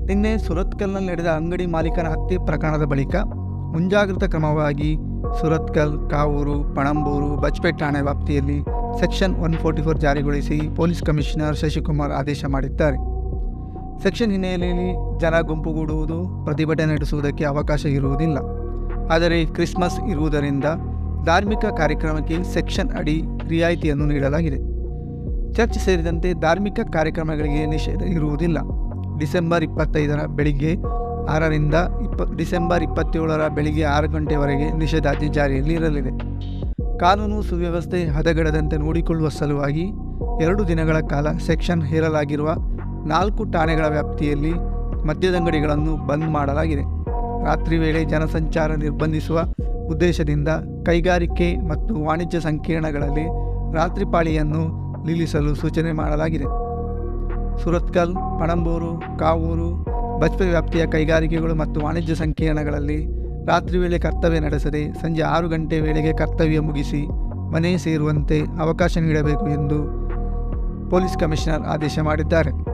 ನಿನ್ನೆ ಸುರತ್ಕಲ್ನಲ್ಲಿ ನಡೆದ ಅಂಗಡಿ ಮಾಲೀಕನ ಹತ್ಯೆ ಪ್ರಕರಣದ ಬಳಿಕ ಮುಂಜಾಗ್ರತಾ ಕ್ರಮವಾಗಿ ಸುರತ್ಕಲ್, ಕಾವೂರು, ಪಣಂಬೂರು, ಬಜ್ಪೇಟ್ ಠಾಣೆ ವ್ಯಾಪ್ತಿಯಲ್ಲಿ ಸೆಕ್ಷನ್ 144 ಜಾರಿಗೊಳಿಸಿ ಪೊಲೀಸ್ ಕಮಿಷನರ್ ಶಶಿಕುಮಾರ್ ಆದೇಶ ಮಾಡಿದ್ದಾರೆ. ಸೆಕ್ಷನ್ ಹಿನ್ನೆಲೆಯಲ್ಲಿ ಜನ ಗುಂಪುಗೂಡುವುದು, ಪ್ರತಿಭಟನೆ ನಡೆಸುವುದಕ್ಕೆ ಅವಕಾಶ ಇರುವುದಿಲ್ಲ. ಆದರೆ ಕ್ರಿಸ್ಮಸ್ ಇರುವುದರಿಂದ ಧಾರ್ಮಿಕ ಕಾರ್ಯಕ್ರಮಕ್ಕೆ ಸೆಕ್ಷನ್ ಅಡಿ ರಿಯಾಯಿತಿಯನ್ನು ನೀಡಲಾಗಿದೆ. ಚರ್ಚ್ ಸೇರಿದಂತೆ ಧಾರ್ಮಿಕ ಕಾರ್ಯಕ್ರಮಗಳಿಗೆ ನಿಷೇಧ ಇರುವುದಿಲ್ಲ. ಡಿಸೆಂಬರ್ 25ರ ಬೆಳಿಗ್ಗೆ 6ರಿಂದ ಡಿಸೆಂಬರ್ 27ರ ಬೆಳಿಗ್ಗೆ 6 ಗಂಟೆವರೆಗೆ ನಿಷೇಧಾಜ್ಞೆ ಜಾರಿಯಲ್ಲಿ ಇರಲಿದೆ. ಕಾನೂನು ಸುವ್ಯವಸ್ಥೆ ಹದಗೆಡದಂತೆ ನೋಡಿಕೊಳ್ಳುವ ಸಲುವಾಗಿ 2 ದಿನಗಳ ಕಾಲ ಸೆಕ್ಷನ್ ಹೇರಲಾಗಿರುವ 4 ಠಾಣೆಗಳ ವ್ಯಾಪ್ತಿಯಲ್ಲಿ ಮದ್ಯದಂಗಡಿಗಳನ್ನು ಬಂದ್ ಮಾಡಲಾಗಿದೆ. ರಾತ್ರಿ ವೇಳೆ ಜನಸಂಚಾರ ನಿರ್ಬಂಧಿಸುವ ಉದ್ದೇಶದಿಂದ ಕೈಗಾರಿಕೆ ಮತ್ತು ವಾಣಿಜ್ಯ ಸಂಕೀರ್ಣಗಳಲ್ಲಿ ರಾತ್ರಿ ಪಾಳಿಯನ್ನು ನಿಲ್ಲಿಸಲು ಸೂಚನೆ ಮಾಡಲಾಗಿದೆ. ಸುರತ್ಕಲ್, ಪಣಂಬೂರು, ಕಾವೂರು, ಬಜ್ಪೇಟ್ ವ್ಯಾಪ್ತಿಯ ಕೈಗಾರಿಕೆಗಳು ಮತ್ತು ವಾಣಿಜ್ಯ ಸಂಕೀರ್ಣಗಳಲ್ಲಿ ರಾತ್ರಿ ವೇಳೆ ಕರ್ತವ್ಯ ನಡೆಸದೆ ಸಂಜೆ 6 ಗಂಟೆ ವೇಳೆಗೆ ಕರ್ತವ್ಯ ಮುಗಿಸಿ ಮನೆ ಸೇರುವಂತೆ ಅವಕಾಶ ನೀಡಬೇಕು ಎಂದು ಪೊಲೀಸ್ ಕಮಿಷನರ್ ಆದೇಶ ಮಾಡಿದ್ದಾರೆ.